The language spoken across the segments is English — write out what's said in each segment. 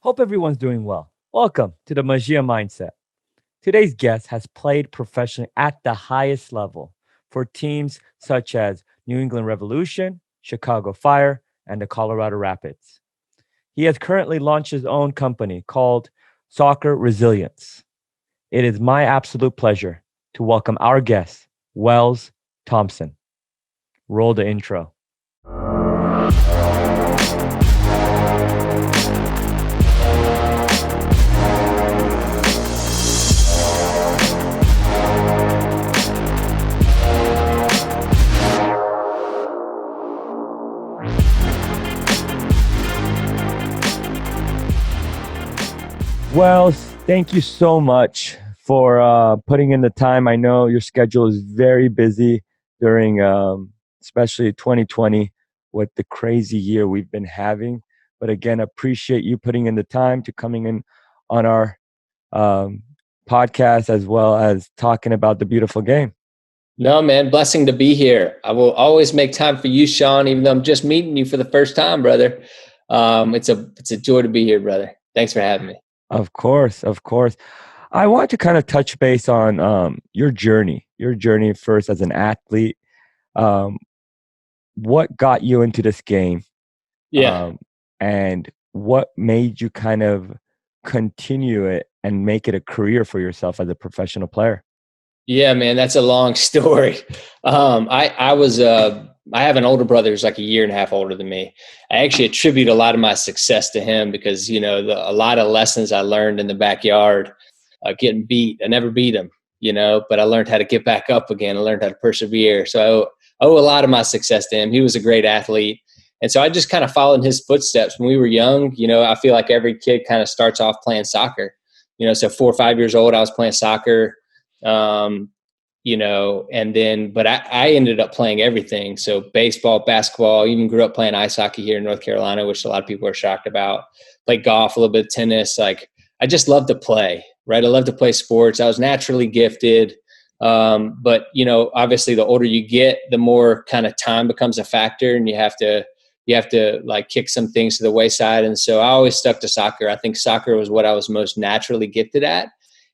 Hope everyone's doing well. Welcome to the MAGIA Mindset. Today's guest has played professionally at the highest level for teams such as New England Revolution, Chicago Fire, and the Colorado Rapids. He has currently launched his own company called Soccer Resilience. It is my absolute pleasure to welcome our guest, Wells Thompson. Roll the intro. Wells, thank you so much for putting in the time. I know your schedule is very busy during especially 2020 with the crazy year we've been having. But again, appreciate you putting in the time to coming in on our podcast as well as talking about the beautiful game. No, man, blessing to be here. I will always make time for you, Shawn, even though I'm just meeting you for the first time, brother. It's a joy to be here, brother. Thanks for having me. Of course. I want to kind of touch base on your journey first as an athlete. What got you into this game? Yeah. And what made you kind of continue it and make it a career for yourself as a professional player? Yeah, man, that's a long story. I have an older brother who's like a year and a half older than me. I actually attribute a lot of my success to him because, a lot of lessons I learned in the backyard, getting beat. I never beat him, but I learned how to get back up again. I learned how to persevere. So I owe a lot of my success to him. He was a great athlete. And so I just kind of followed in his footsteps. When we were young, I feel like every kid kind of starts off playing soccer. So 4 or 5 years old, I was playing soccer. But I ended up playing everything. So baseball, basketball, even grew up playing ice hockey here in North Carolina, which a lot of people are shocked about. Played golf, a little bit of tennis. Like, I just love to play, right? I love to play sports. I was naturally gifted. But obviously the older you get, the more kind of time becomes a factor, and you have to like kick some things to the wayside. And so I always stuck to soccer. I think soccer was what I was most naturally gifted at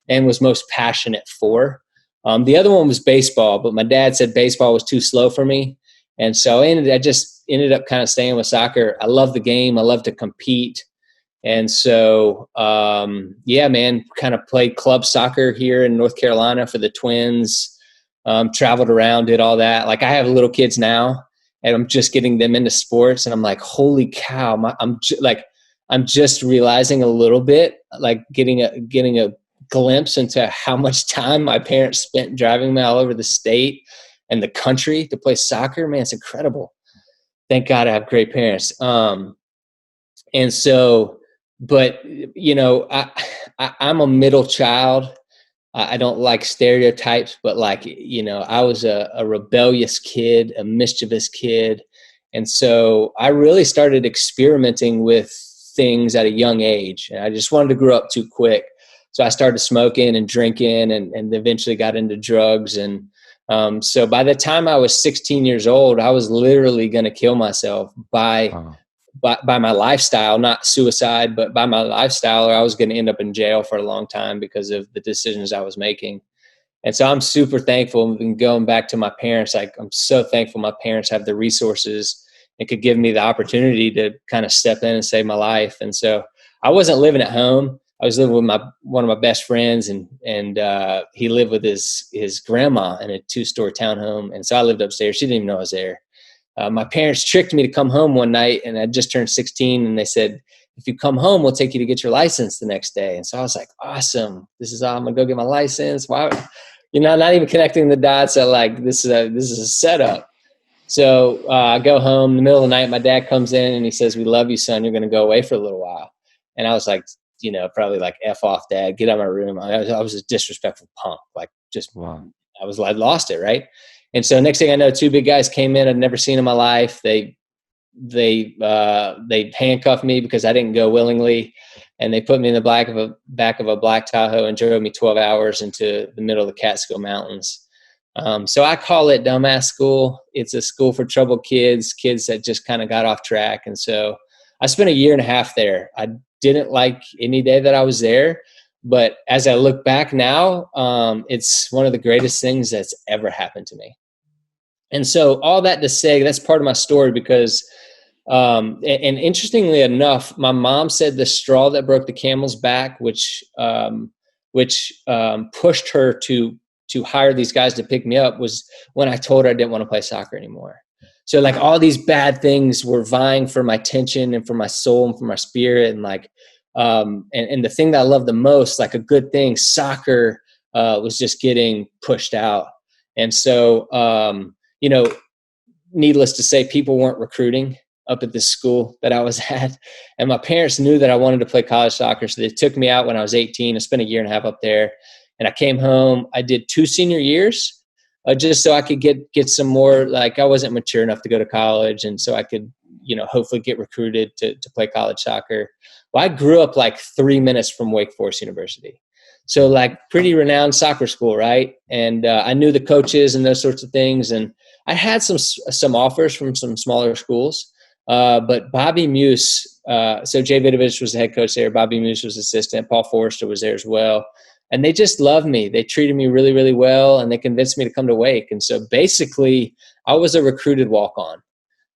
and was most passionate for. The other one was baseball, but my dad said baseball was too slow for me. And so I just ended up kind of staying with soccer. I love the game. I love to compete. And so, kind of played club soccer here in North Carolina for the Twins, traveled around, did all that. Like, I have little kids now and I'm just getting them into sports. And I'm like, holy cow. I'm just realizing a little bit, like getting a glimpse into how much time my parents spent driving me all over the state and the country to play soccer. Man, it's incredible. Thank God I have great parents. I'm a middle child. I don't like stereotypes, but I was a rebellious kid, a mischievous kid. And so I really started experimenting with things at a young age. And I just wanted to grow up too quick. So I started smoking and drinking and eventually got into drugs. And so by the time I was 16 years old, I was literally going to kill myself by my lifestyle, not suicide, but by my lifestyle, or I was going to end up in jail for a long time because of the decisions I was making. And so I'm super thankful. And going back to my parents, I'm so thankful my parents have the resources and could give me the opportunity to kind of step in and save my life. And so I wasn't living at home. I was living with one of my best friends, and he lived with his grandma in a 2-story townhome. And so I lived upstairs. She didn't even know I was there. My parents tricked me to come home one night, and I just turned 16, and they said, if you come home, we'll take you to get your license the next day. And so I was like, awesome. I'm going to go get my license. Why? Not even connecting the dots. This is a setup. So I go home in the middle of the night. My dad comes in and he says, we love you, son. You're going to go away for a little while. And I was like, probably like, F off, Dad, get out of my room. I was a disrespectful punk. Wow. I lost it. Right. And so next thing I know, 2 big guys came in. I'd never seen in my life. They handcuffed me because I didn't go willingly. And they put me in the back of a black Tahoe and drove me 12 hours into the middle of the Catskill Mountains. So I call it dumbass school. It's a school for troubled kids that just kind of got off track. And so I spent a year and a half there. I didn't like any day that I was there, but as I look back now, it's one of the greatest things that's ever happened to me. And so all that to say, that's part of my story because, and interestingly enough, my mom said the straw that broke the camel's back, which pushed her to hire these guys to pick me up, was when I told her I didn't want to play soccer anymore. So like all these bad things were vying for my attention and for my soul and for my spirit. And like, and the thing that I love the most, like a good thing, soccer, was just getting pushed out. And so, you know, needless to say, people weren't recruiting up at this school that I was at. And my parents knew that I wanted to play college soccer. So they took me out when I was 18. I spent a year and a half up there. And I came home. I did 2 senior years just so I could get some more, like I wasn't mature enough to go to college. And so I could, you know, hopefully get recruited to play college soccer. Well, I grew up like 3 minutes from Wake Forest University. So like pretty renowned soccer school, right? And I knew the coaches and those sorts of things. And I had some offers from some smaller schools, but Bobby Muse, so Jay Vidovich was the head coach there. Bobby Muse was assistant. Paul Forrester was there as well. And they just loved me. They treated me really, really well, and they convinced me to come to Wake. And so basically, I was a recruited walk-on.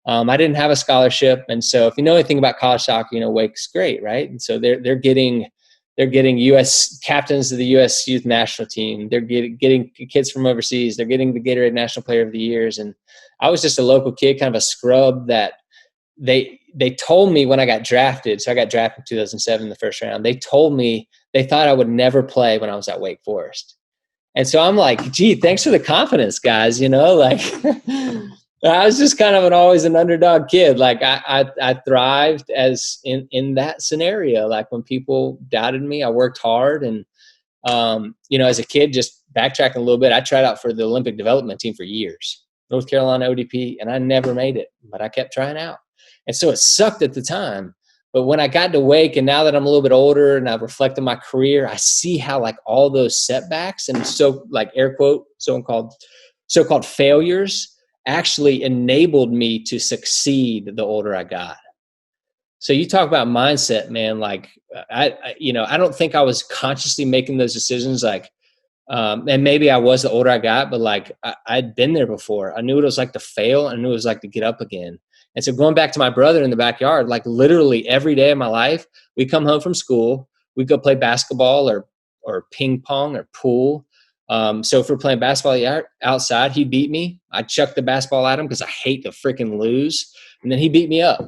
I didn't have a scholarship, and so if you know anything about college soccer, you know Wake's great, right? And so they're getting U.S. captains of the U.S. youth national team. They're getting kids from overseas. They're getting the Gatorade National Player of the Years. And I was just a local kid, kind of a scrub that they told me when I got drafted. So I got drafted in 2007 in the first round. They told me they thought I would never play when I was at Wake Forest. And so I'm like, gee, thanks for the confidence, guys. You know, like I was just kind of always an underdog kid. Like I thrived as in that scenario. Like when people doubted me, I worked hard. And, you know, as a kid, just backtracking a little bit, I tried out for the Olympic development team for years, North Carolina ODP, and I never made it, but I kept trying out. And so it sucked at the time. But when I got to Wake, and now that I'm a little bit older and I've reflected my career, I see how like all those setbacks and so like air quote, so-called failures actually enabled me to succeed the older I got. So you talk about mindset, man. Like I don't think I was consciously making those decisions. Like, and maybe I was the older I got, but like I'd been there before. I knew what it was like to fail. I knew what it was like to get up again. And so going back to my brother in the backyard, like literally every day of my life, we come home from school, we go play basketball or ping pong or pool. So if we're playing basketball outside, he'd beat me. I'd chuck the basketball at him because I hate to freaking lose. And then he beat me up.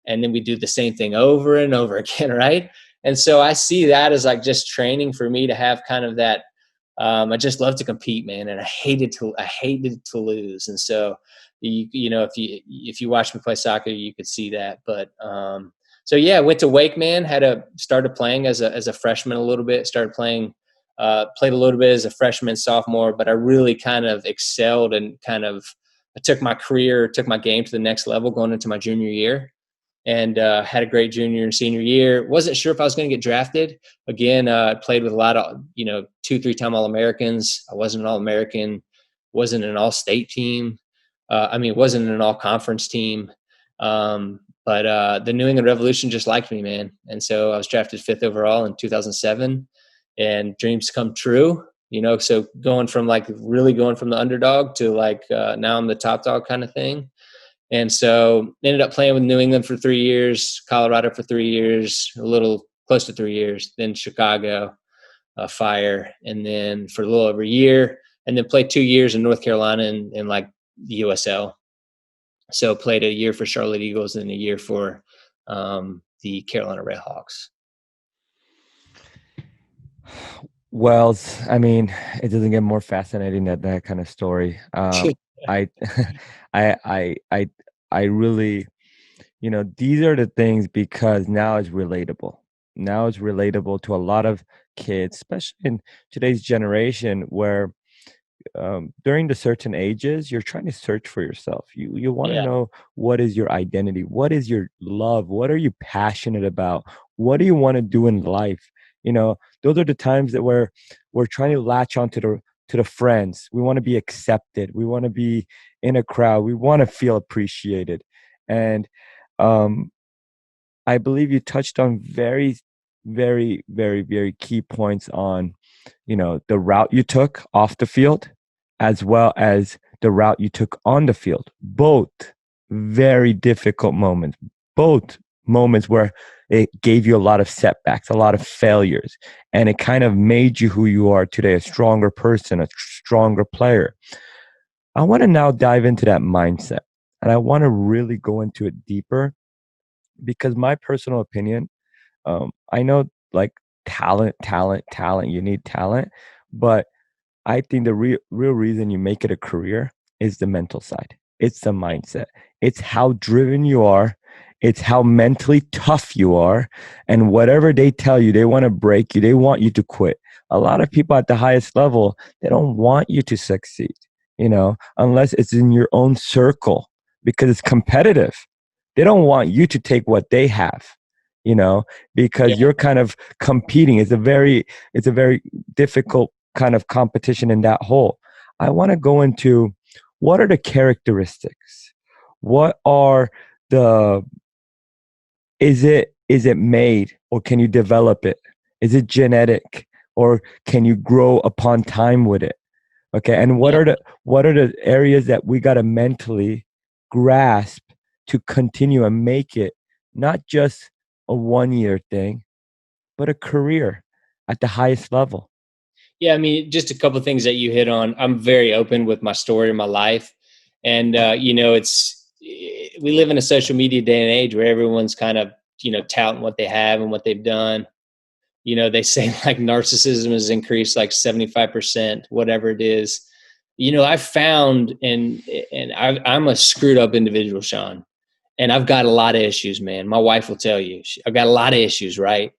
And then we do the same thing over and over again, right? And so I see that as like just training for me to have kind of that. I just love to compete, man, and I hated to lose. And so you know, if you watch me play soccer, you could see that. But so yeah, went to Wake, man. Started playing as a freshman a little bit. Started playing. Played a little bit as a freshman, sophomore, but I really kind of excelled and I took my game to the next level going into my junior year, and had a great junior and senior year. Wasn't sure if I was going to get drafted. Again, played with a lot of, 2-3-time All-Americans. I wasn't an All-American, wasn't an All-State team. Wasn't an All-Conference team. But the New England Revolution just liked me, man. And so I was drafted 5th overall in 2007. And dreams come true, so going from the underdog to now I'm the top dog kind of thing. And so ended up playing with New England for 3 years, Colorado for 3 years, a little close to 3 years, then Chicago, Fire, and then for a little over a year, and then played 2 years in North Carolina in the USL. So played a year for Charlotte Eagles and a year for the Carolina Redhawks. Wells, it doesn't get more fascinating than that kind of story. I really, these are the things because now it's relatable. Now it's relatable to a lot of kids, especially in today's generation where during the certain ages, you're trying to search for yourself. You want to know what is your identity, what is your love, what are you passionate about, what do you want to do in life? Those are the times that we're trying to latch onto the friends. We want to be accepted. We want to be in a crowd. We want to feel appreciated. And I believe you touched on very, very, very, very key points on, the route you took off the field, as well as the route you took on the field. Both very difficult moments, both moments where it gave you a lot of setbacks, a lot of failures, and it kind of made you who you are today, a stronger person, a stronger player. I want to now dive into that mindset, and I want to really go into it deeper because my personal opinion, I know like talent, you need talent, but I think the real reason you make it a career is the mental side. It's the mindset. It's how driven you are. It's how mentally tough you are. And whatever they tell you, they want to break you. They want you to quit. A lot of people at the highest level, they don't want you to succeed, unless it's in your own circle because it's competitive. They don't want you to take what they have, Yeah. because you're kind of competing. It's a very difficult kind of competition in that whole. I want to go into what are the characteristics? What are the is it made or can you develop it? Is it genetic or can you grow upon time with it? Okay. And what Yeah. are the areas that we got to mentally grasp to continue and make it not just a 1 year thing, but a career at the highest level? Yeah, I mean, just a couple of things that you hit on. I'm very open with my story, my life, and we live in a social media day and age where everyone's kind of touting what they have and what they've done. They say like narcissism has increased like 75%, whatever it is. I've found, I'm a screwed up individual, Shawn, and I've got a lot of issues, man. My wife will tell you, I've got a lot of issues, right?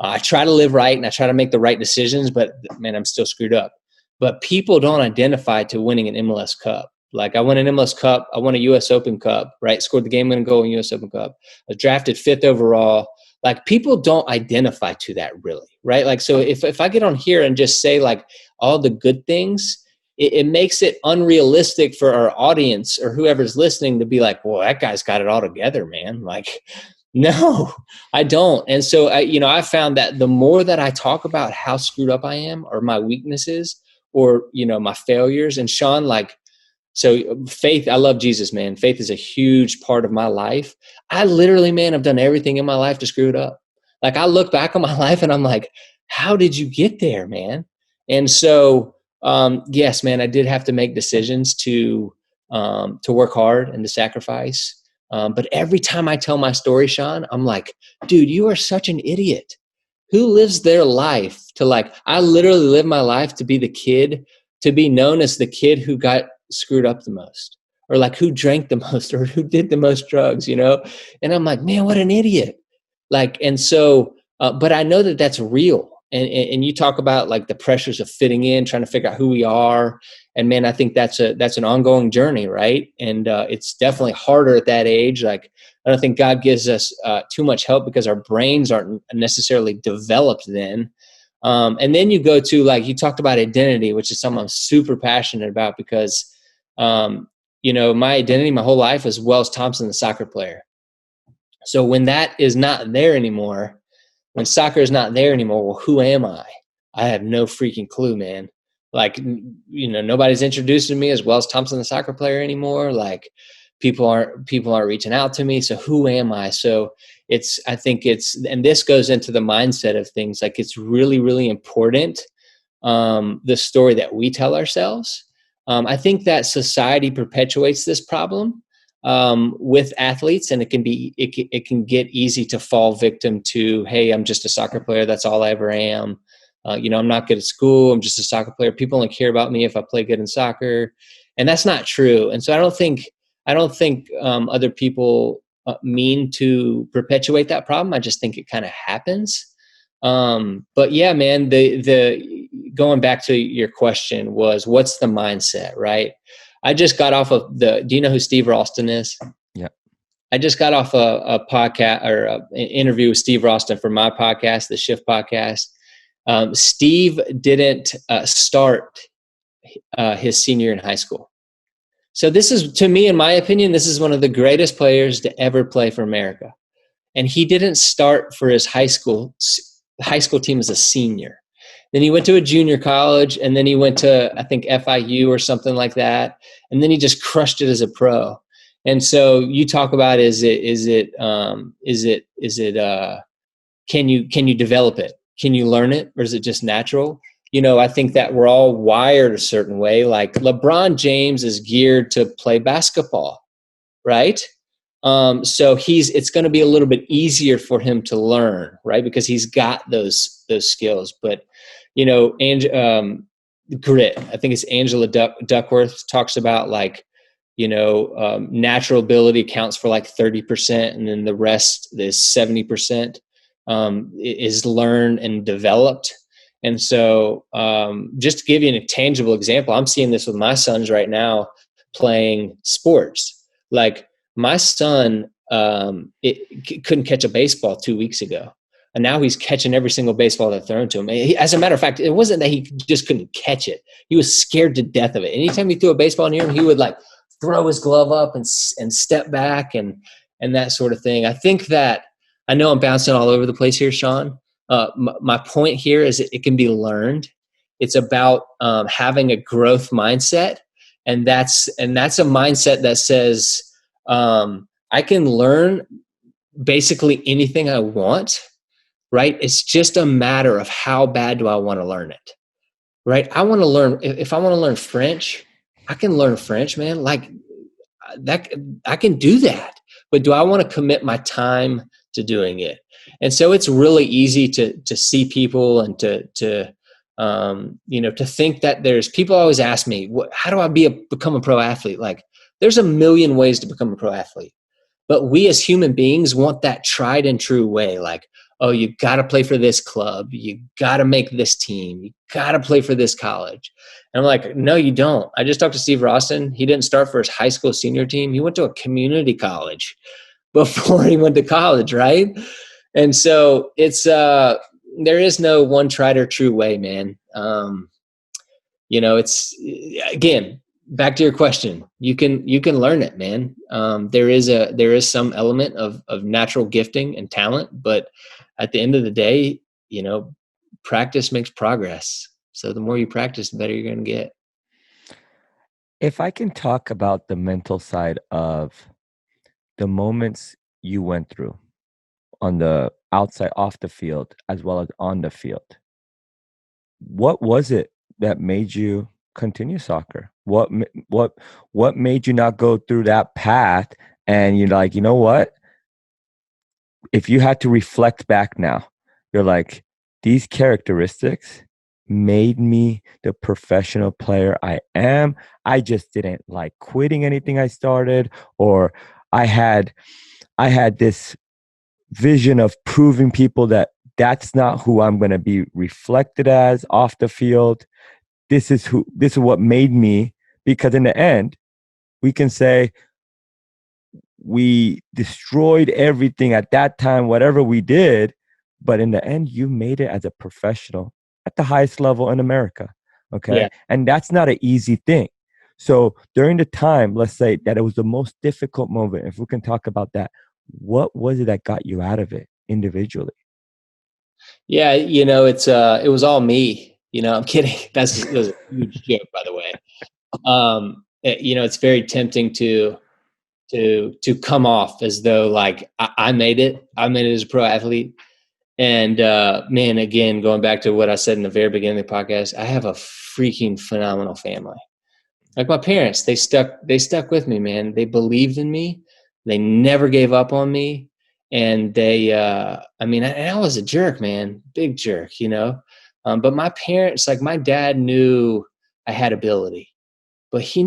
I try to live right and I try to make the right decisions, but man, I'm still screwed up. But people don't identify to winning an MLS Cup. Like I won an MLS Cup, I won a US Open Cup, right? Scored the game-winning goal in US Open Cup. I was drafted 5th overall. Like people don't identify to that really, right? Like so if I get on here and just say like all the good things, it makes it unrealistic for our audience or whoever's listening to be like, well, that guy's got it all together, man. Like, no, I don't. And so, I found that the more that I talk about how screwed up I am or my weaknesses or, my failures, and Shawn, like, so faith, I love Jesus, man. Faith is a huge part of my life. I literally, man, I've done everything in my life to screw it up. Like I look back on my life and I'm like, how did you get there, man? And so, yes, man, I did have to make decisions to work hard and to sacrifice. But every time I tell my story, Shawn, I'm like, dude, you are such an idiot. Who lives their life to like, I literally live my life to be the kid, to be known as the kid who got screwed up the most, or like who drank the most, or who did the most drugs, And I'm like, man, what an idiot. Like, and so, but I know that that's real. And you talk about like the pressures of fitting in, trying to figure out who we are. And man, I think that's an ongoing journey, right? And it's definitely harder at that age. Like, I don't think God gives us too much help because our brains aren't necessarily developed then. And then you go to like, you talked about identity, which is something I'm super passionate about because, my identity, my whole life was Wells Thompson, the soccer player. So when that is not there anymore, when soccer is not there anymore, well, who am I? I have no freaking clue, man. Like, nobody's introducing me as Wells Thompson, the soccer player anymore. Like people aren't reaching out to me. So who am I? So I think and this goes into the mindset of things. Like it's really, really important. The story that we tell ourselves. I think that society perpetuates this problem with athletes, and it can get easy to fall victim to, hey, I'm just a soccer player. That's all I ever am. I'm not good at school. I'm just a soccer player. People only care about me if I play good in soccer, and that's not true. And so I don't think other people mean to perpetuate that problem. I just think it kind of happens. But yeah, man, the going back to your question was, what's the mindset, right? I just got off of do you know who Steve Ralston is? Yeah. I just got off a podcast or an interview with Steve Ralston for my podcast, the Shift podcast. Steve didn't start his senior year in high school. So this is, to me, in my opinion, this is one of the greatest players to ever play for America. and he didn't start for his high school team as a senior. Then he went to a junior college, and then he went to, I think, FIU or something like that. And then he just crushed it as a pro. And so you talk about, can you develop it? Can you learn it? Or is it just natural? I think that we're all wired a certain way. Like LeBron James is geared to play basketball, right? So it's going to be a little bit easier for him to learn, right? Because he's got those skills. But grit. I think it's Angela Duckworth talks about like, natural ability counts for like 30%, and then the rest is 70% is learned and developed. And so, just to give you an tangible example, I'm seeing this with my sons right now playing sports. Like my son, couldn't catch a baseball 2 weeks ago. And now he's catching every single baseball that's thrown to him. As a matter of fact, it wasn't that he just couldn't catch it. He was scared to death of it. Anytime he threw a baseball near him, he would like throw his glove up and step back and that sort of thing. I think that, I know I'm bouncing all over the place here, Shawn. My point here is it can be learned. It's about having a growth mindset. And that's a mindset that says, I can learn basically anything I want. Right? It's just a matter of how bad do I want to learn it, right? I want to learn, if I want to learn French, I can learn French, man. Like that, I can do that. But do I want to commit my time to doing it? And so it's really easy to see people and to think that there's, people always ask me, how do I become a pro athlete? Like there's a million ways to become a pro athlete. But we as human beings want that tried and true way. Like, oh, you got to play for this club. You got to make this team. You got to play for this college. And I'm like, no, you don't. I just talked to Steve Roston. He didn't start for his high school senior team. He went to a community college before he went to college, right? And so it's there is no one tried or true way, man. It's, again, back to your question, you can learn it, man. There is some element of natural gifting and talent, but at the end of the day, practice makes progress. So the more you practice, the better you're going to get. If I can talk about the mental side of the moments you went through on the outside, off the field, as well as on the field, what was it that made you continue soccer? What made you not go through that path? And you're like, you know what? If you had to reflect back now, you're like, these characteristics made me the professional player I am. I just didn't like quitting anything I started, or I had this vision of proving people that that's not who I'm going to be reflected as off the field. This is what made me, because in the end, we can say we destroyed everything at that time, whatever we did, but in the end, you made it as a professional at the highest level in America. Okay. Yeah. And that's not an easy thing. So during the time, let's say that it was the most difficult moment, if we can talk about that, what was it that got you out of it individually? Yeah. It was all me. I'm kidding. It was a huge joke, by the way. It's very tempting to come off as though like I made it as a pro athlete. And man, again, going back to what I said in the very beginning of the podcast, I have a freaking phenomenal family. Like my parents, they stuck with me, man. They believed in me. They never gave up on me. And they, I was a jerk, man, big jerk, but my parents, like my dad knew I had ability. But he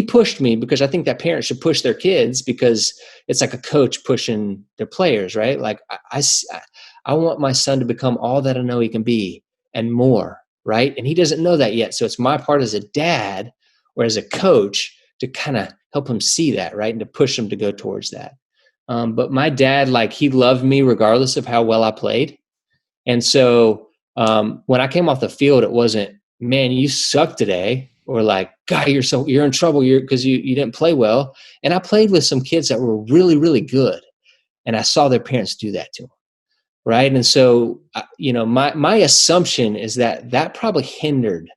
pushed me, because I think that parents should push their kids, because it's like a coach pushing their players, right? Like I want my son to become all that I know he can be and more, right? And he doesn't know that yet. So it's my part as a dad or as a coach to kind of help him see that, right? And to push him to go towards that. But my dad, like, he loved me regardless of how well I played. And so when I came off the field, it wasn't, man, you suck today, or like, God, you're in trouble because you didn't play well. And I played with some kids that were really, really good. And I saw their parents do that to them. Right. And so, my assumption is that probably hindered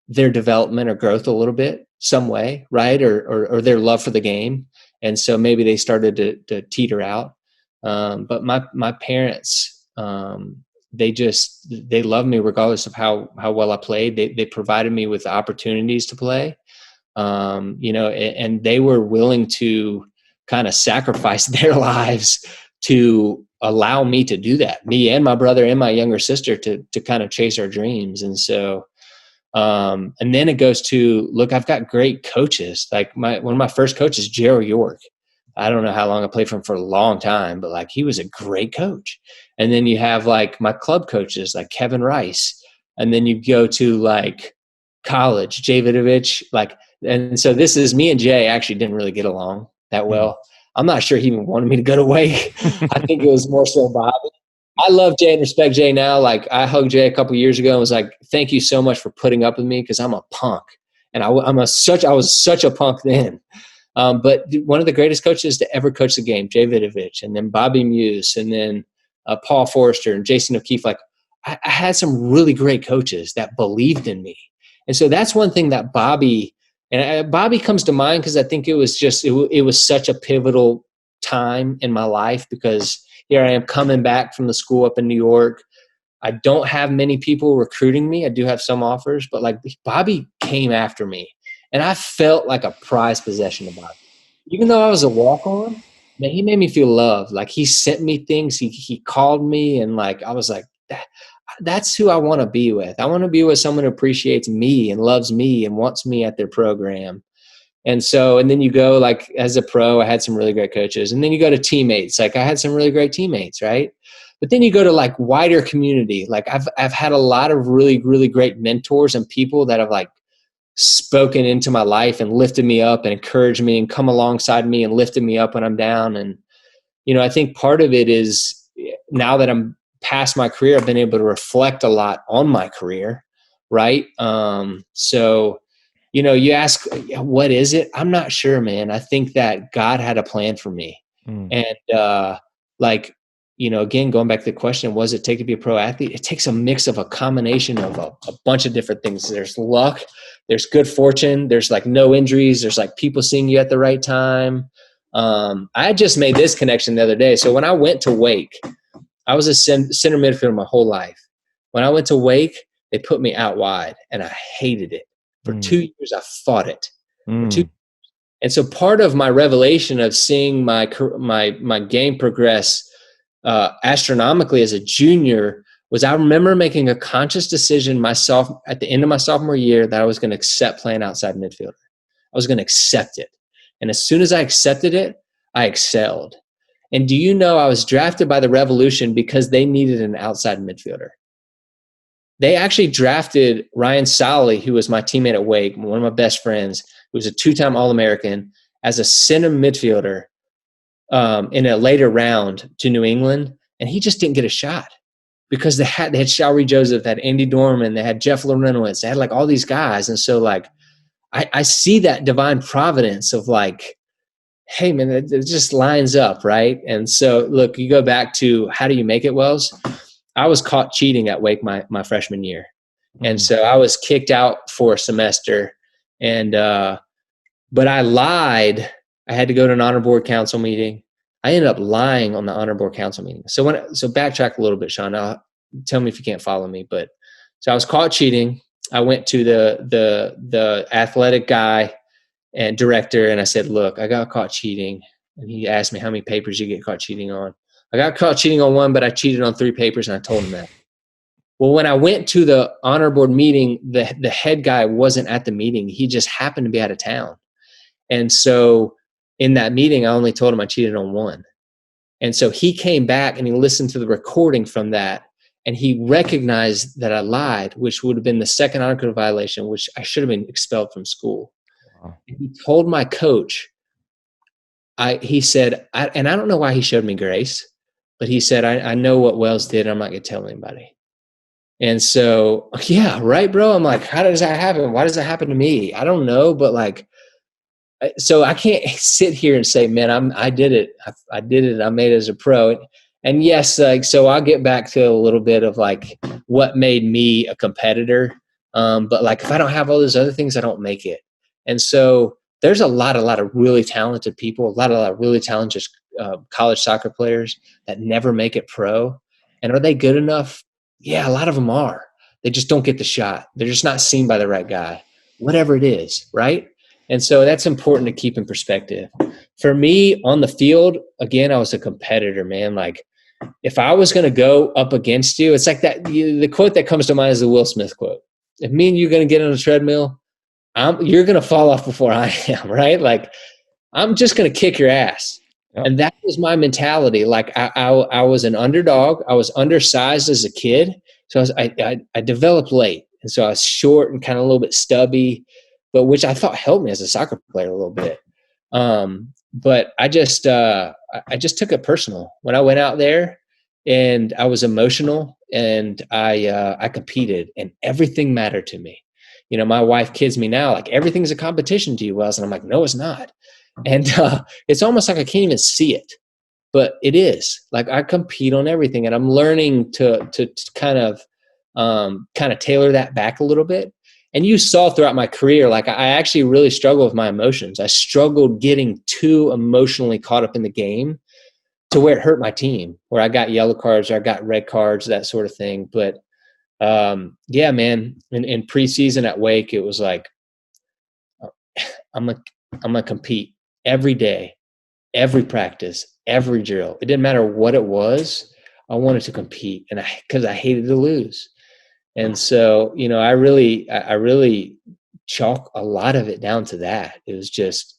their development or growth a little bit, some way, right? Or their love for the game. And so maybe they started to teeter out. But my parents, they loved me regardless of how well I played. They provided me with the opportunities to play, and they were willing to kind of sacrifice their lives to allow me to do that, me and my brother and my younger sister, to kind of chase our dreams. And so, and then it goes to, look, I've got great coaches. Like one of my first coaches, Gerald York. I don't know how long I played for him, for a long time, but like, he was a great coach. And then you have like my club coaches, like Kevin Rice. And then you go to like college, Jay Vidovich, and so this is, me and Jay actually didn't really get along that well. I'm not sure he even wanted me to go to Wake. I think it was more so Bobby. I love Jay and respect Jay now. Like, I hugged Jay a couple years ago and was like, thank you so much for putting up with me, because I'm a punk. And I was such a punk then. But one of the greatest coaches to ever coach the game, Jay Vidovich, and then Bobby Muse, and then Paul Forrester and Jason O'Keefe. Like, I had some really great coaches that believed in me. And so that's one thing that Bobby comes to mind, because I think it was such a pivotal time in my life, because here I am coming back from the school up in New York. I don't have many people recruiting me. I do have some offers, but like, Bobby came after me, and I felt like a prized possession of Bobby. Even though I was a walk-on, man, he made me feel loved. Like, he sent me things. He called me, and like, I was like, that's who I want to be with. I want to be with someone who appreciates me and loves me and wants me at their program. And so, and then you go, like, as a pro, I had some really great coaches. And then you go to teammates. Like, I had some really great teammates, right? But then you go to like wider community. Like, I've had a lot of really, really great mentors and people that have like spoken into my life and lifted me up and encouraged me and come alongside me and lifted me up when I'm down. And, I think part of it is, now that I'm past my career, I've been able to reflect a lot on my career. Right. So, you ask, what is it? I'm not sure, man. I think that God had a plan for me. And, again, going back to the question, what does it take to be a pro athlete? It takes a mix of a combination of a bunch of different things. There's luck, there's good fortune, there's like no injuries, there's like people seeing you at the right time. I just made this connection the other day. So when I went to Wake, I was a center midfielder my whole life. When I went to Wake, they put me out wide, and I hated it. For 2 years, I fought it. And so part of my revelation of seeing my game progress astronomically as a junior was, I remember making a conscious decision myself at the end of my sophomore year that I was going to accept playing outside midfielder. I was going to accept it. And as soon as I accepted it, I excelled. And do you know, I was drafted by the Revolution because they needed an outside midfielder. They actually drafted Ryan Solly, who was my teammate at Wake, one of my best friends, who was a 2-time All-American, as a center midfielder in a later round to New England. And he just didn't get a shot because they had Showery Joseph, they had Andy Dorman, they had Jeff Lorenowitz, they had like all these guys. And so like, I see that divine providence of like, hey man, it just lines up, right? And so look, you go back to, how do you make it, Wells? I was caught cheating at Wake my freshman year. And so I was kicked out for a semester, and but I lied. I had to go to an honor board council meeting. I ended up lying on the honor board council meeting. So backtrack a little bit, Shawn. Tell me if you can't follow me. But so I was caught cheating. I went to the athletic guy and director, and I said, look, I got caught cheating. And he asked me, how many papers you get caught cheating on? I got caught cheating on 1, but I cheated on 3 papers, and I told him that. Well, when I went to the honor board meeting, the head guy wasn't at the meeting. He just happened to be out of town. And so in that meeting, I only told him I cheated on 1. And so he came back and he listened to the recording from that, and he recognized that I lied, which would have been the second honor code violation, which I should have been expelled from school. Wow. And he told my coach, he said, and I don't know why he showed me grace, but he said, I know what Wells did. I'm not going to tell anybody. And so, yeah, right, bro. I'm like, how does that happen? Why does that happen to me? I don't know. But like, So I can't sit here and say, man, I did it. I did it. I made it as a pro. And yes, like, so I'll get back to a little bit of like what made me a competitor. But like, if I don't have all those other things, I don't make it. And so there's a lot of really talented people, a lot of really talented college soccer players that never make it pro. And are they good enough? Yeah, a lot of them are. They just don't get the shot. They're just not seen by the right guy, whatever it is, right? And so that's important to keep in perspective. For me on the field, again, I was a competitor, man. Like if I was going to go up against you, it's like that. The quote that comes to mind is the Will Smith quote. If me and you are going to get on a treadmill, you're going to fall off before I am, right? Like I'm just going to kick your ass. Yep. And that was my mentality. Like I was an underdog. I was undersized as a kid. So I developed late. And so I was short and kind of a little bit stubby, but which I thought helped me as a soccer player a little bit. But I just took it personal when I went out there, and I was emotional, and I competed, and everything mattered to me. You know, my wife kids me now, like everything's a competition to you, Wells. And I'm like, no, it's not. And it's almost like I can't even see it, but it is. Like I compete on everything, and I'm learning to kind of tailor that back a little bit. And you saw throughout my career, like I actually really struggle with my emotions. I struggled getting too emotionally caught up in the game to where it hurt my team, where I got yellow cards or I got red cards, that sort of thing. But yeah, man, in preseason at Wake, it was like, I'm gonna compete every day, every practice, every drill. It didn't matter what it was. I wanted to compete, and because I hated to lose. And so, you know, I really chalk a lot of it down to that. It was just,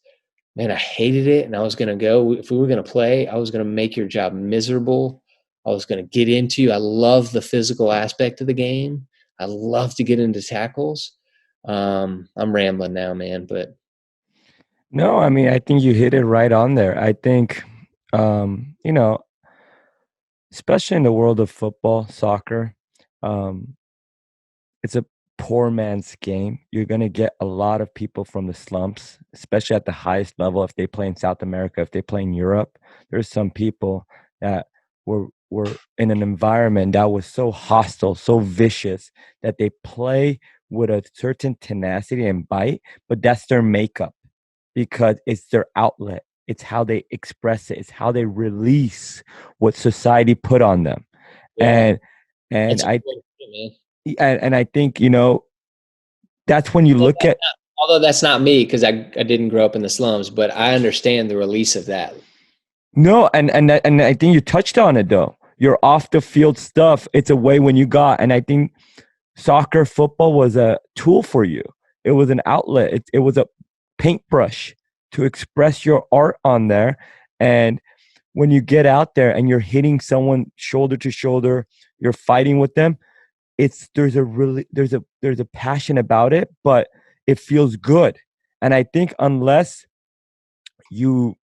man, I hated it. And I was going to go, if we were going to play, I was going to make your job miserable. I was going to get into you. I love the physical aspect of the game. I love to get into tackles. I'm rambling now, man, but. No, I mean, I think you hit it right on there. I think, you know, especially in the world of football, soccer, um, it's a poor man's game. You're going to get a lot of people from the slumps, especially at the highest level. If they play in South America, if they play in Europe, there's some people that were in an environment that was so hostile, so vicious, that they play with a certain tenacity and bite, but that's their makeup because it's their outlet. It's how they express it. It's how they release what society put on them. Yeah, And it's I important, man. and I think, you know, that's when you look at. Although that's not me, because I didn't grow up in the slums, but I understand the release of that. No, and I think you touched on it though. Your off the field stuff, it's a way when you got, and I think soccer, football was a tool for you. It was an outlet. It was a paintbrush to express your art on there. And when you get out there and you're hitting someone shoulder to shoulder, you're fighting with them, there's a passion about it, but it feels good. And I think unless you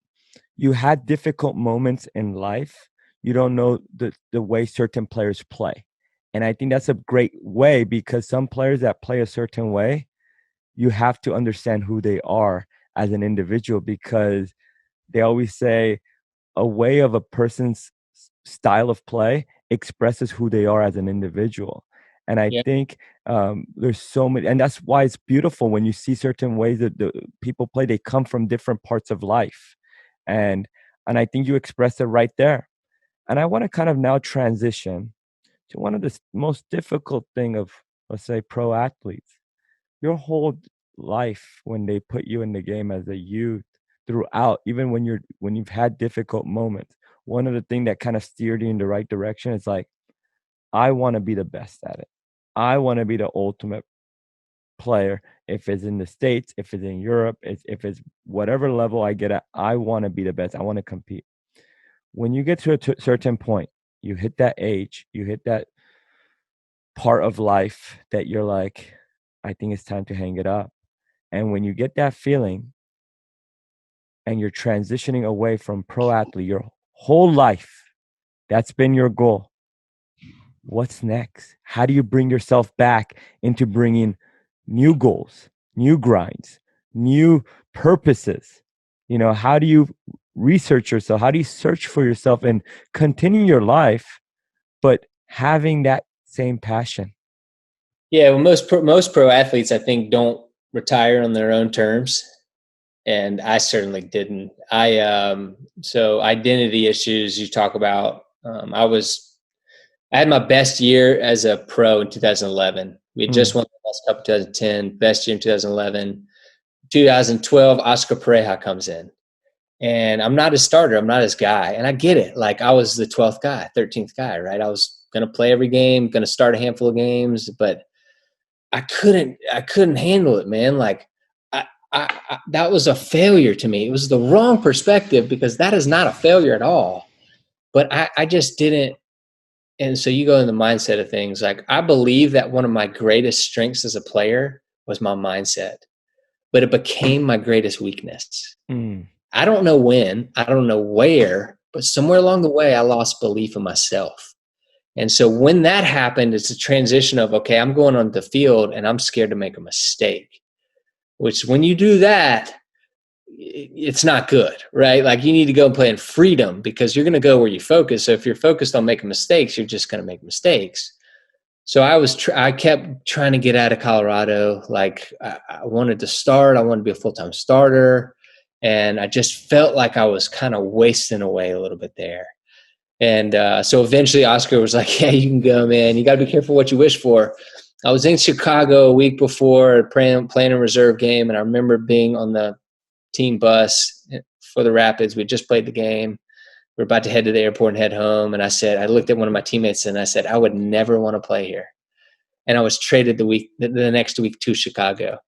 had difficult moments in life, you don't know the way certain players play. And I think that's a great way, because some players that play a certain way, you have to understand who they are as an individual, because they always say a way of a person's style of play expresses who they are as an individual. And I Yeah. think there's so many, and that's why it's beautiful when you see certain ways that the people play. They come from different parts of life, and I think you express it right there. And I want to kind of now transition to one of the most difficult thing of, let's say, pro athletes. Your whole life, when they put you in the game as a youth, throughout, even when you've had difficult moments, one of the things that kind of steered you in the right direction is like, I want to be the best at it. I want to be the ultimate player. If it's in the States, if it's in Europe, if it's whatever level I get at, I want to be the best. I want to compete. When you get to a certain point, you hit that age, you hit that part of life that you're like, I think it's time to hang it up. And when you get that feeling and you're transitioning away from pro athlete your whole life, that's been your goal. What's next? How do you bring yourself back into bringing new goals, new grinds, new purposes? How do you research yourself? How do you search for yourself and continue your life, but having that same passion? Yeah, well, most pro athletes, I think, don't retire on their own terms, and I certainly didn't. So identity issues you talk about. I had my best year as a pro in 2011. We had just won the World Cup in 2010, best year in 2011. 2012, Oscar Pareja comes in. And I'm not his starter. I'm not his guy. And I get it. Like, I was the 12th guy, 13th guy, right? I was going to play every game, going to start a handful of games, but I couldn't handle it, man. Like, that was a failure to me. It was the wrong perspective, because that is not a failure at all. But I just didn't. And so you go in the mindset of things. Like, I believe that one of my greatest strengths as a player was my mindset, but it became my greatest weakness. I don't know when, I don't know where, but somewhere along the way, I lost belief in myself. And so when that happened, it's a transition of, okay, I'm going on the field and I'm scared to make a mistake, which when you do that, it's not good, right? Like, you need to go and play in freedom, because you're going to go where you focus. So if you're focused on making mistakes, you're just going to make mistakes. So I kept trying to get out of Colorado. Like, I wanted to start. I wanted to be a full-time starter. And I just felt like I was kind of wasting away a little bit there. And so eventually Oscar was like, yeah, you can go, man. You got to be careful what you wish for. I was in Chicago a week before playing a reserve game. And I remember being on the team bus for the Rapids. We just played the game. We were about to head to the airport and head home. And I looked at one of my teammates and I said, I would never want to play here. And I was traded the next week to Chicago.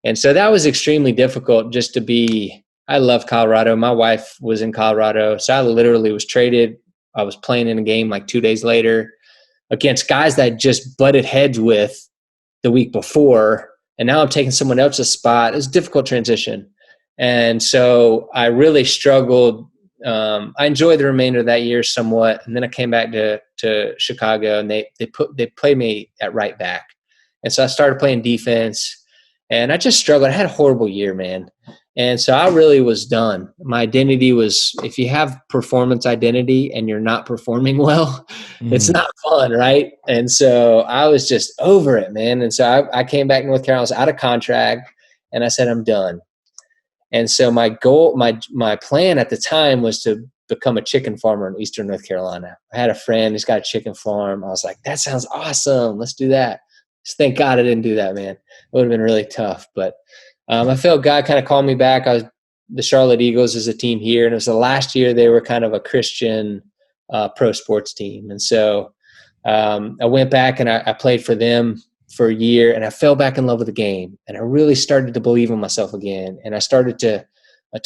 And so that was extremely difficult just to be. I love Colorado. My wife was in Colorado. So I literally was traded. I was playing in a game like 2 days later against guys that I just butted heads with the week before. And now I'm taking someone else's spot. It was a difficult transition. And so I really struggled. I enjoyed the remainder of that year somewhat. And then I came back to Chicago, and they played me at right back. And so I started playing defense, and I just struggled. I had a horrible year, man. And so I really was done. My identity was, if you have performance identity and you're not performing well, it's not fun, right? And so I was just over it, man. And so I came back to North Carolina. I was out of contract, and I said, I'm done. And so my goal, my plan at the time was to become a chicken farmer in Eastern North Carolina. I had a friend who's got a chicken farm. I was like, that sounds awesome. Let's do that. Just thank God I didn't do that, man. It would have been really tough. But I felt God kind of called me back. The Charlotte Eagles is a team here, and it was the last year they were kind of a Christian pro sports team. And so I went back and I played for them for a year, and I fell back in love with the game, and I really started to believe in myself again, and I started to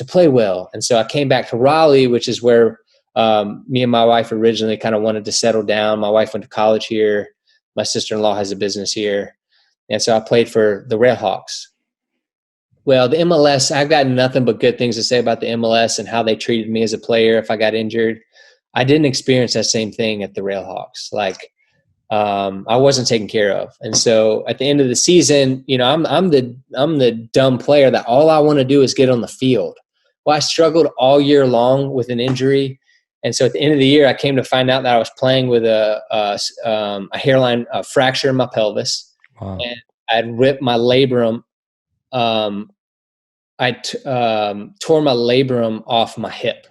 play well. And so I came back to Raleigh, which is where me and my wife originally kind of wanted to settle down. My wife went to college here. My sister-in-law has a business here. And so I played for the Railhawks. Well, the MLS, I've got nothing but good things to say about the MLS and how they treated me as a player if I got injured. I didn't experience that same thing at the Railhawks. Like, I wasn't taken care of. And so at the end of the season, I'm the dumb player that all I want to do is get on the field. Well, I struggled all year long with an injury. And so at the end of the year, I came to find out that I was playing with a hairline fracture in my pelvis. Wow. And I'd ripped my labrum. I tore my labrum off my hip.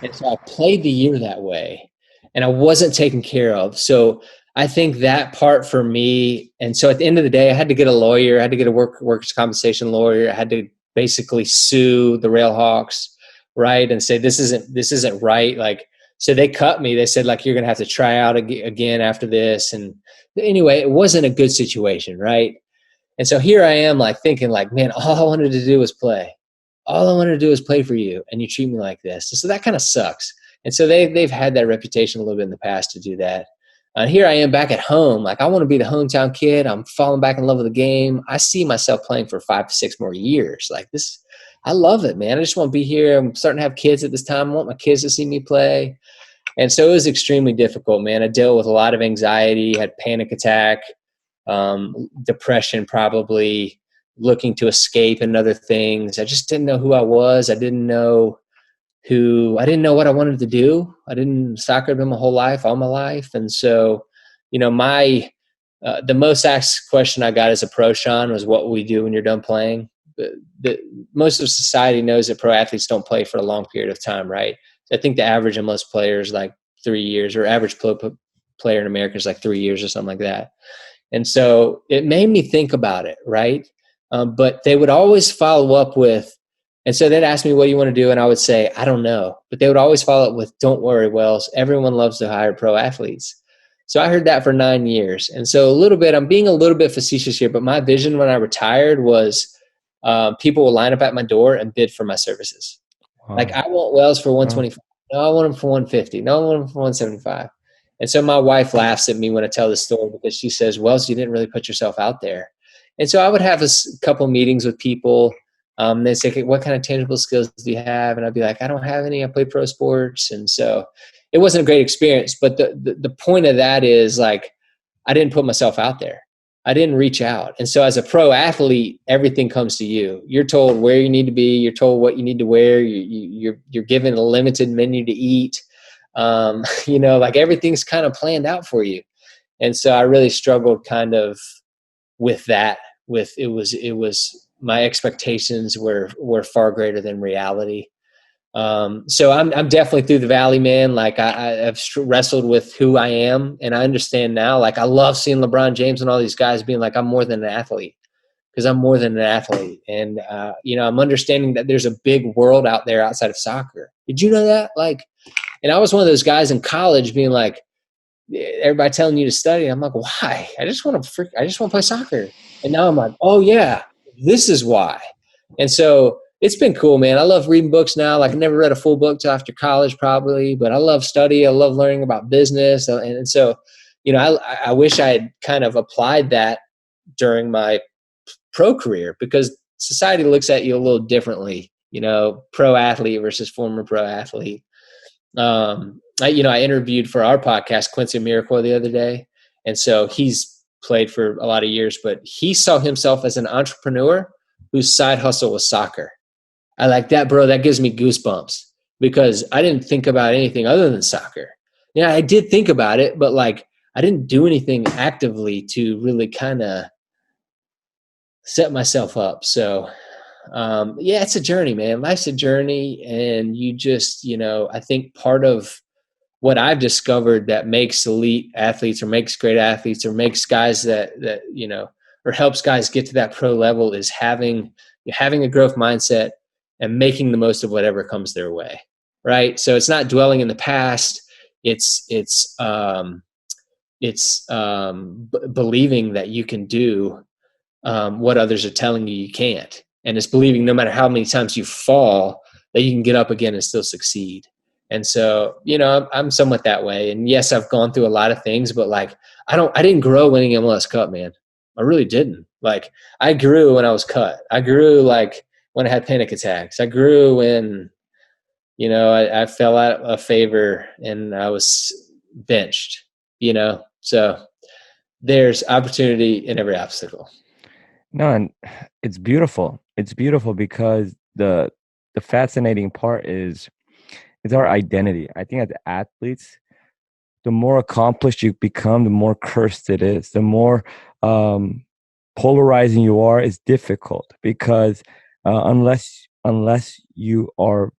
And so I played the year that way, and I wasn't taken care of. So I think that part for me, and so at the end of the day, I had to get a lawyer. I had to get a workers' compensation lawyer. I had to basically sue the Railhawks, right, and say this isn't right. Like, so they cut me. They said, like, you're gonna have to try out again after this. And anyway, it wasn't a good situation, right? And so here I am, like, thinking, like, man, all I wanted to do was play. All I wanted to do is play for you, and you treat me like this. So that kind of sucks. And so they've had that reputation a little bit in the past to do that. And here I am back at home. Like, I want to be the hometown kid. I'm falling back in love with the game. I see myself playing for 5 to 6 more years. Like this, I love it, man. I just want to be here. I'm starting to have kids at this time. I want my kids to see me play. And so it was extremely difficult, man. I dealt with a lot of anxiety, had panic attack, depression probably. looking to escape and other things. I just didn't know who I was. I didn't know what I wanted to do. Soccer had been my whole life, all my life. And so, the most asked question I got as a pro, Shawn, was, what will we do when you're done playing? Most of society knows that pro athletes don't play for a long period of time, right? So I think the average of most players, like 3 years, or average player in America is like 3 years or something like that. And so it made me think about it, right? But they would always follow up with, and so they'd ask me, what do you want to do? And I would say, I don't know. But they would always follow up with, don't worry, Wells, everyone loves to hire pro athletes. So I heard that for 9 years. And so I'm being a little bit facetious here, but my vision when I retired was people will line up at my door and bid for my services. Wow. Like, I want Wells for 125. No, I want him for 150. No, I want him for 175. And so my wife laughs at me when I tell this story, because she says, Wells, you didn't really put yourself out there. And so I would have a couple meetings with people. They'd say, okay, what kind of tangible skills do you have? And I'd be like, I don't have any. I play pro sports. And so it wasn't a great experience. But the point of that is, like, I didn't put myself out there. I didn't reach out. And so as a pro athlete, everything comes to you. You're told where you need to be. You're told what you need to wear. You're given a limited menu to eat. Like, everything's kind of planned out for you. And so I really struggled kind of with that. It was my expectations were far greater than reality. So I'm definitely through the valley, man. Like, I've wrestled with who I am, and I understand now. Like, I love seeing LeBron James and all these guys being like, I'm more than an athlete, because I'm more than an athlete. And, I'm understanding that there's a big world out there outside of soccer. Did you know that? Like, and I was one of those guys in college being like, everybody telling you to study. I'm like, why? I just want to play soccer. And now I'm like, oh yeah, this is why. And so it's been cool, man. I love reading books now. Like, I never read a full book till after college probably, but I love study. I love learning about business. And so, I wish I had kind of applied that during my pro career, because society looks at you a little differently, pro athlete versus former pro athlete. I interviewed for our podcast Quincy Miracle the other day, and so he's played for a lot of years, but he saw himself as an entrepreneur whose side hustle was soccer. I like that, bro. That gives me goosebumps, because I didn't think about anything other than soccer. Yeah, I did think about it, but like, I didn't do anything actively to really kind of set myself up. So it's a journey, man. Life's a journey. And you just, I think part of what I've discovered that makes elite athletes, or makes great athletes, or makes guys that or helps guys get to that pro level, is having a growth mindset and making the most of whatever comes their way. Right. So it's not dwelling in the past. It's believing that you can do what others are telling you can't. And it's believing no matter how many times you fall, that you can get up again and still succeed. And so, I'm somewhat that way. And yes, I've gone through a lot of things, but like, I didn't grow winning MLS Cup, man. I really didn't. Like, I grew when I was cut. I grew like when I had panic attacks. I grew when, I fell out of favor and I was benched, so there's opportunity in every obstacle. No, and it's beautiful. It's beautiful because the fascinating part is our identity. I think as athletes, the more accomplished you become, the more cursed it is. The more polarizing you are, it's difficult, because unless you are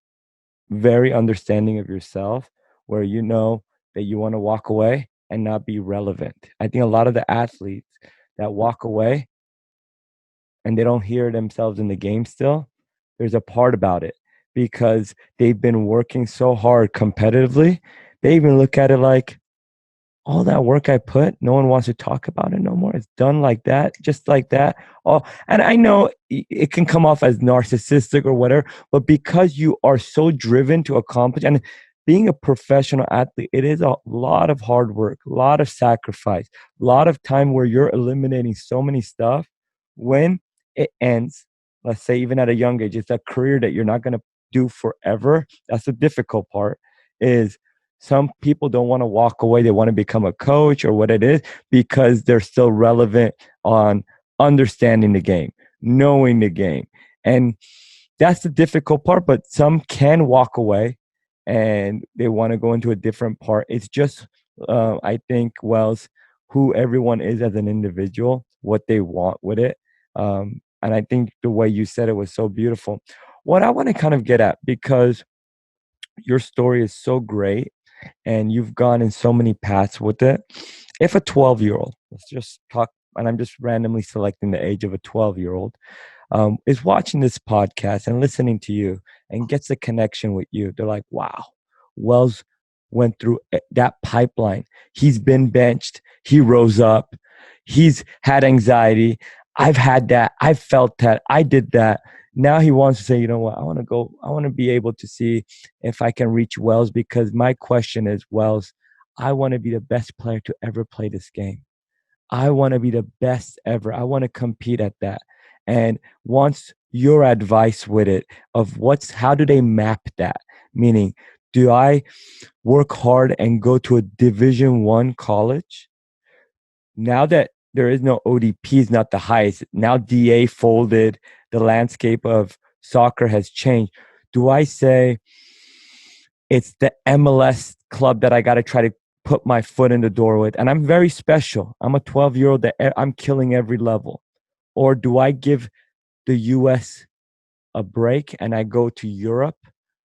very understanding of yourself, where you know that you want to walk away and not be relevant. I think a lot of the athletes that walk away and they don't hear themselves in the game still, there's a part about it, because they've been working so hard competitively. They even look at it like, all that work I put, no one wants to talk about it no more. It's done like that, just like that. Oh, and I know it can come off as narcissistic or whatever, but because you are so driven to accomplish, and being a professional athlete, it is a lot of hard work, a lot of sacrifice, a lot of time where you're eliminating so many stuff. When it ends, let's say even at a young age, it's a career that you're not going to do forever. That's the difficult part, is some people don't want to walk away. They want to become a coach or what it is, because they're still relevant on understanding the game. knowing the game. And that's the difficult part, but some can walk away and they want to go into a different part. It's just, I think, Wells, who everyone is as an individual, what they want with it. And I think the way you said it was so beautiful. What I want to kind of get at, because your story is so great and you've gone in so many paths with it. If a 12-year-old, let's just talk, and I'm just randomly selecting the age of a 12-year-old, is watching this podcast and listening to you and gets a connection with you, they're like, wow, Wells went through that pipeline. He's been benched. He rose up. He's had anxiety. I've had that. I've felt that. I did that. Now he wants to say, you know what? I want to be able to see if I can reach Wells, because my question is, Wells, I want to be the best player to ever play this game. I want to be the best ever. I want to compete at that. And wants your advice with it of how do they map that? Meaning, do I work hard and go to a Division I college? Now that there is no ODP, is not the highest. Now DA folded, the landscape of soccer has changed. Do I say it's the MLS club that I got to try to put my foot in the door with? And I'm very special. I'm a 12-year-old that I'm killing every level. Or do I give the US a break and I go to Europe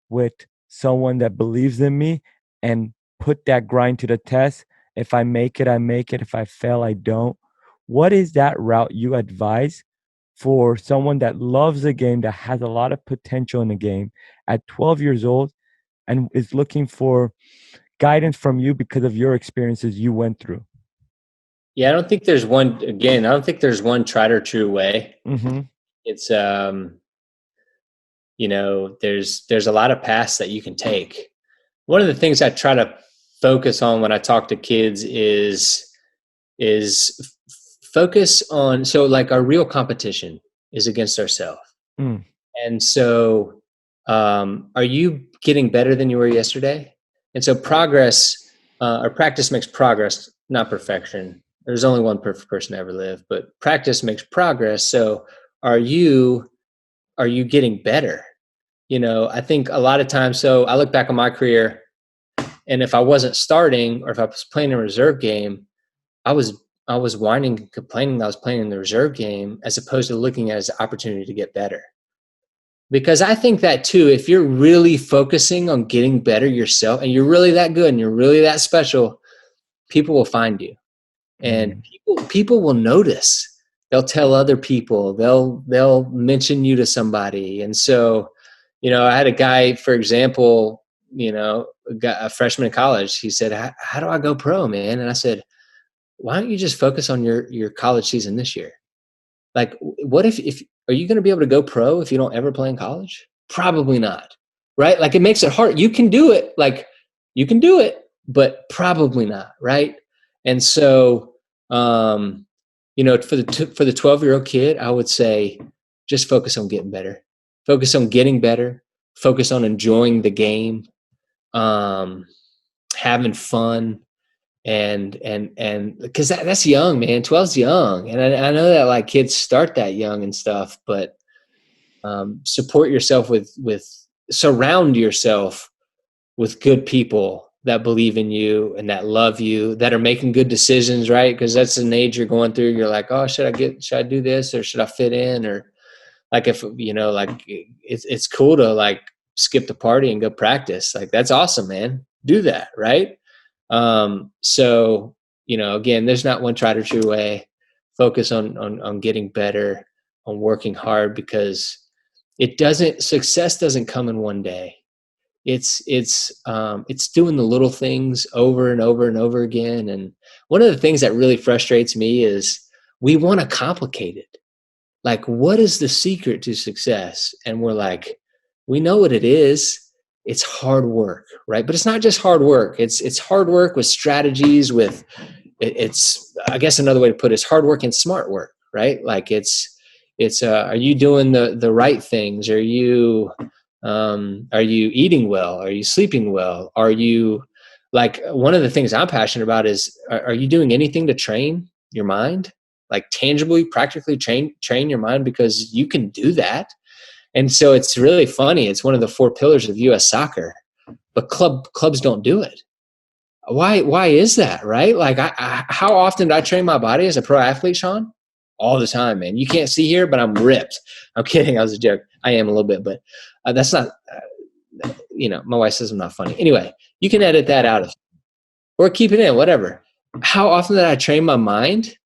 with someone that believes in me and put that grind to the test? If I make it, I make it. If I fail, I don't. What is that route you advise for someone that loves the game, that has a lot of potential in the game at 12 years old and is looking for guidance from you because of your experiences you went through? Yeah, I don't think there's one tried or true way. Mm-hmm. It's, there's a lot of paths that you can take. One of the things I try to focus on when I talk to kids is focus on, so like our real competition is against ourselves. Mm. And so, are you getting better than you were yesterday? And so practice makes progress, not perfection. There's only one perfect person to ever live, but practice makes progress. So are you getting better? I think a lot of times, so I look back on my career, and if I wasn't starting or if I was playing a reserve game, I was whining and complaining that I was playing in the reserve game as opposed to looking at it as an opportunity to get better. Because I think that too, if you're really focusing on getting better yourself and you're really that good and you're really that special, people will find you. And people will notice. They'll tell other people. They'll mention you to somebody. And so, I had a guy, for example, a freshman in college. He said, "How do I go pro, man?" And I said, "Why don't you just focus on your college season this year? Like, what if are you going to be able to go pro if you don't ever play in college? Probably not, right? Like, it makes it hard. You can do it, but probably not, right?" And so, for the 12-year-old kid, I would say, just focus on getting better. Focus on getting better. Focus on enjoying the game, having fun. And because that's young, man. 12's young, and I know that like kids start that young and stuff, but support yourself surround yourself with good people that believe in you and that love you, that are making good decisions, right? Because that's an age you're going through. You're like, oh, should I do this, or should I fit in, or like, if it's cool to like skip the party and go practice. Like, that's awesome, man. Do that, right? So, again, there's not one tried or true way. Focus on getting better, on working hard, because success doesn't come in one day. It's doing the little things over and over and over again. And one of the things that really frustrates me is we want to complicate it. Like, what is the secret to success? And we're like, we know what it is. It's hard work, right? But it's not just hard work. It's hard work with strategies, it's, I guess another way to put it is hard work and smart work, right? Like, are you doing the right things? Are you eating well? Are you sleeping well? Are you, like, one of the things I'm passionate about is, are you doing anything to train your mind? like tangibly, practically train your mind, because you can do that. And so it's really funny. It's one of the 4 pillars of U.S. soccer, but clubs don't do it. Why is that, right? Like, how often do I train my body as a pro athlete, Shawn? All the time, man. You can't see here, but I'm ripped. I'm kidding. I was a joke. I am a little bit, but that's not, my wife says I'm not funny. Anyway, you can edit that out or keep it in, whatever. How often did I train my mind?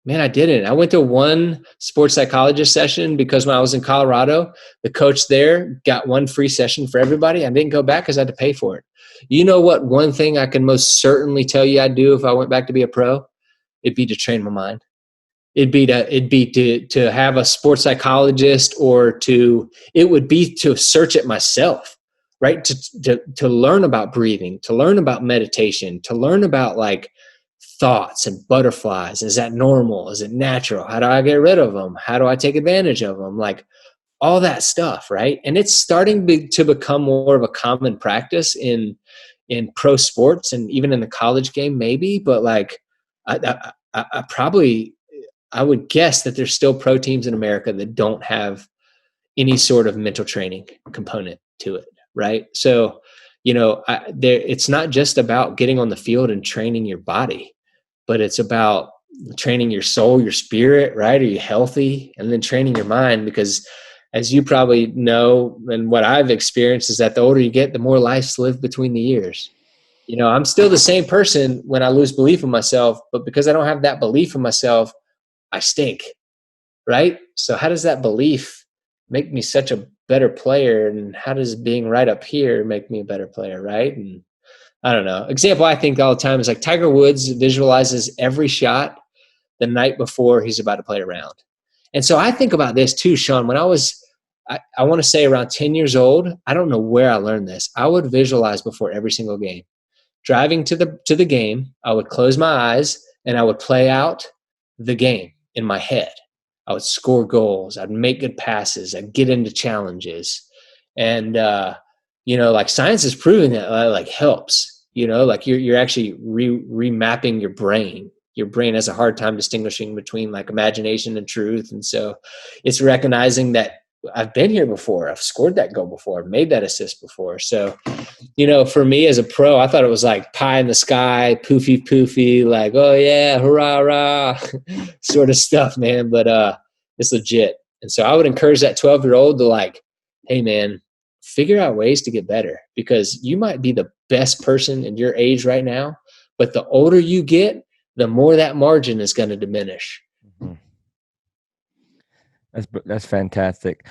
Man, I didn't. I went to one sports psychologist session because when I was in Colorado, the coach there got 1 free session for everybody. I didn't go back because I had to pay for it. You know what? One thing I can most certainly tell you I'd do if I went back to be a pro, it'd be to train my mind. It'd be to have a sports psychologist, it would be to search it myself, right? To learn about breathing, to learn about meditation, to learn about like thoughts and butterflies. Is that normal? Is it natural? How do I get rid of them? How do I take advantage of them? Like all that stuff, right? And it's starting to become more of a common practice in pro sports and even in the college game, maybe. But like, I would guess that there's still pro teams in America that don't have any sort of mental training component to it, right? So, it's not just about getting on the field and training your body, but it's about training your soul, your spirit, right? Are you healthy? And then training your mind, because as you probably know, and what I've experienced is that the older you get, the more lives live between the years. I'm still the same person when I lose belief in myself, but because I don't have that belief in myself, I stink, right? So how does that belief make me such a better player? And how does being right up here make me a better player, right? And I don't know. Example I think all the time is like Tiger Woods visualizes every shot the night before he's about to play a round. And so I think about this too, Shawn. When I want to say around 10 years old, I don't know where I learned this. I would visualize before every single game. Driving to the game, I would close my eyes and I would play out the game in my head. I would score goals. I'd make good passes. I'd get into challenges. And, like science is proving that like helps, like you're actually remapping your brain. Your brain has a hard time distinguishing between like imagination and truth. And so it's recognizing that I've been here before. I've scored that goal before. I've made that assist before. So, for me as a pro, I thought it was like pie in the sky, poofy, like, oh yeah, hurrah, hurrah, sort of stuff, man. But it's legit. And so I would encourage that 12-year-old to like, hey man, figure out ways to get better, because you might be the best person in your age right now, but the older you get, the more that margin is going to diminish. Mm-hmm. That's fantastic.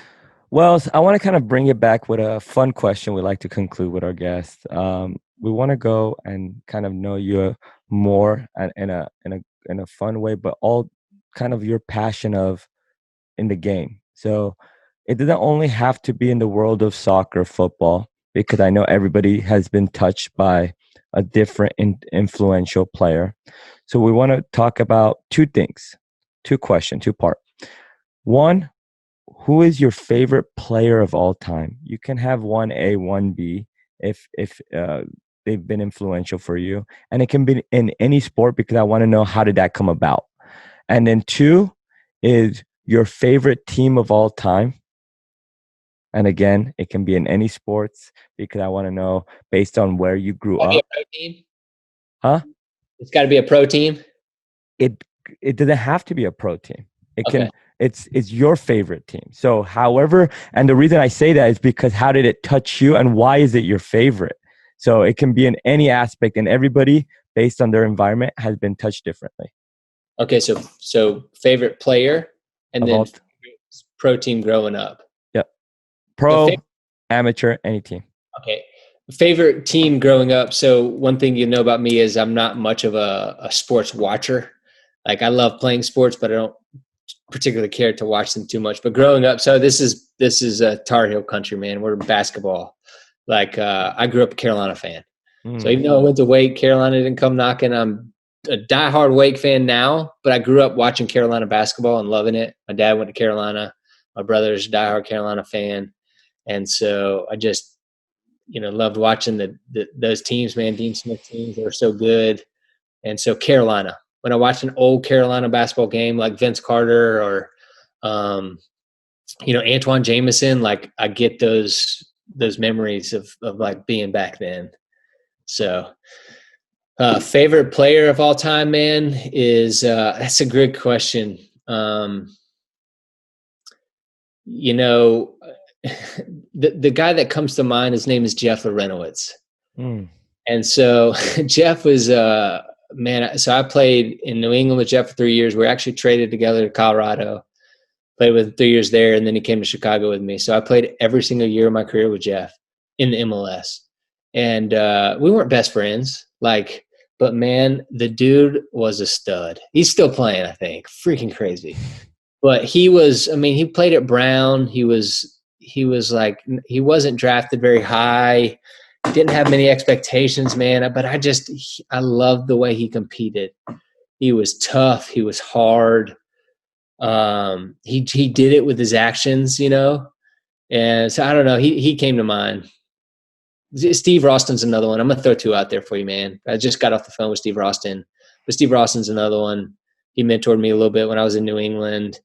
Well, I want to kind of bring it back with a fun question we like to conclude with our guests. We want to go and kind of know you more in a fun way, but all kind of your passion in the game. So it doesn't only have to be in the world of soccer, football, because I know everybody has been touched by a different influential player. So we want to talk about 2 things, 2 questions, 2-part. One, who is your favorite player of all time? You can have 1A, 1B if they've been influential for you. And it can be in any sport, because I want to know, how did that come about? And then 2 is your favorite team of all time. And again, it can be in any sports, because I want to know based on where you grew up. Be a pro team? Huh? It's got to be a pro team? It doesn't have to be a pro team. It can. It's your favorite team. So however, and the reason I say that is because how did it touch you and why is it your favorite? So it can be in any aspect, and everybody based on their environment has been touched differently. Okay. So favorite player and then pro team growing up. Yep. Pro, amateur, any team. Okay. Favorite team growing up. So one thing you know about me is I'm not much of a sports watcher. Like I love playing sports, but I don't particularly care to watch them too much. But growing up, so this is a Tar Heel country, man. We're basketball. Like I grew up a Carolina fan. So even though I went to Wake, Carolina didn't come knocking. I'm a diehard Wake fan now, but I grew up watching Carolina basketball and loving it. My dad went to Carolina. My brother's a diehard Carolina fan. And so I just, loved watching those teams, man. Dean Smith teams, they were so good. And so Carolina, when I watch an old Carolina basketball game, like Vince Carter or, Antoine Jameson, like I get those memories of like being back then. So, favorite player of all time, man, is, that's a good question. The guy that comes to mind, his name is Jeff Larenowitz. And so Jeff was, so I played in New England with Jeff for 3 years. We were actually traded together to Colorado, played with him 3 years there, and then he came to Chicago with me. So I played every single year of my career with Jeff in the MLS. And we weren't best friends, but man, the dude was a stud. He's still playing, I think. Freaking crazy. But he played at Brown. He wasn't drafted very high. Didn't have many expectations, man. But I loved the way he competed. He was tough. He was hard. He did it with his actions, And so I don't know. He came to mind. Steve Roston's another one. I'm gonna throw two out there for you, man. I just got off the phone with Steve Roston, but Steve Roston's another one. He mentored me a little bit when I was in New England.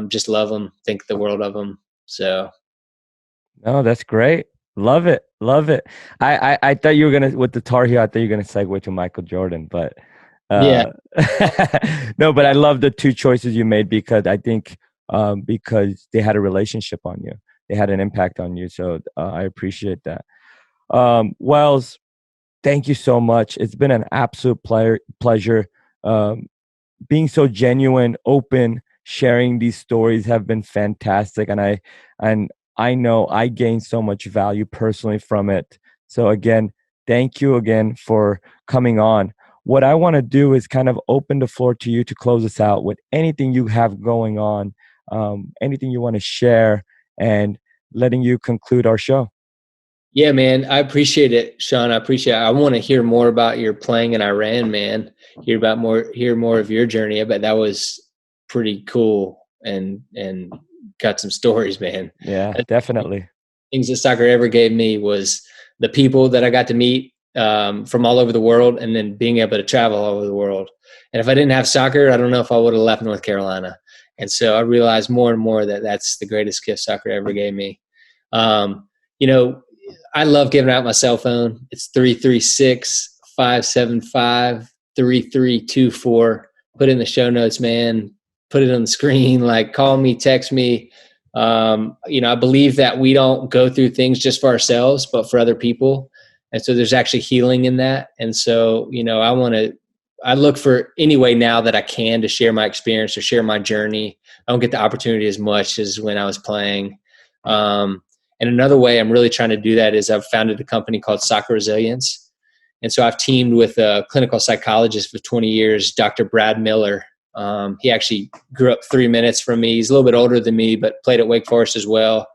Just love him. Think the world of him. So. No, that's great. Love it. Love it. I thought you were going to, with the Tar Heel, I thought you were going to segue to Michael Jordan, but yeah. No, but I love the two choices you made because I think because they had a relationship on you. They had an impact on you. So I appreciate that. Wells, thank you so much. It's been an absolute pleasure. Being so genuine, open, sharing these stories have been fantastic. And I know I gained so much value personally from it. So again, thank you again for coming on. What I want to do is kind of open the floor to you to close us out with anything you have going on, anything you want to share, and letting you conclude our show. Yeah, man, I appreciate it, Shawn. I appreciate it. I want to hear more about your playing in Iran, man. Hear more of your journey. I bet that was pretty cool and got some stories, man. Yeah, definitely. Things that soccer ever gave me was the people that I got to meet from all over the world, and then being able to travel all over the world. And if I didn't have soccer, I don't know if I would have left North Carolina. And so I realized more and more that that's the greatest gift soccer ever gave me. I love giving out my cell phone. It's 336-575-3324. Put it in the show notes, man. Put it on the screen. Call me, text me. I believe that we don't go through things just for ourselves, but for other people. And so there's actually healing in that. And so, I look for any way now that I can to share my experience or share my journey. I don't get the opportunity as much as when I was playing. And another way I'm really trying to do that is I've founded a company called Soccer Resilience. And so I've teamed with a clinical psychologist for 20 years, Dr. Brad Miller. He actually grew up 3 minutes from me. He's a little bit older than me, but played at Wake Forest as well.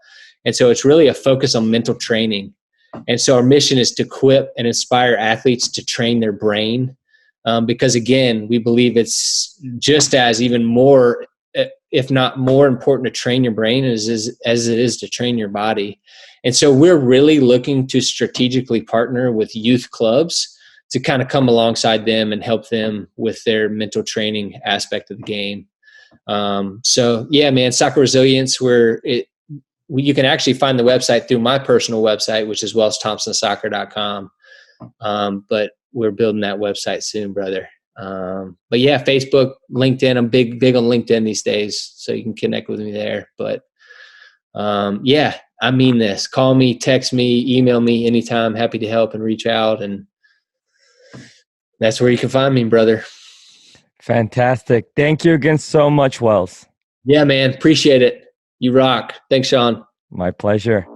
And so it's really a focus on mental training. And so our mission is to equip and inspire athletes to train their brain. Because again, we believe it's just as even more, if not more important to train your brain as it is to train your body. And so we're really looking to strategically partner with youth clubs to kind of come alongside them and help them with their mental training aspect of the game. So yeah, man, Soccer Resilience, you can actually find the website through my personal website, which is wellsthompsonsoccer.com. But we're building that website soon, brother. But yeah, Facebook, LinkedIn, I'm big on LinkedIn these days, so you can connect with me there. But yeah, I mean this. Call me, text me, email me anytime. Happy to help and reach out. And that's where you can find me, brother. Fantastic. Thank you again so much, Wells. Yeah, man. Appreciate it. You rock. Thanks, Shawn. My pleasure.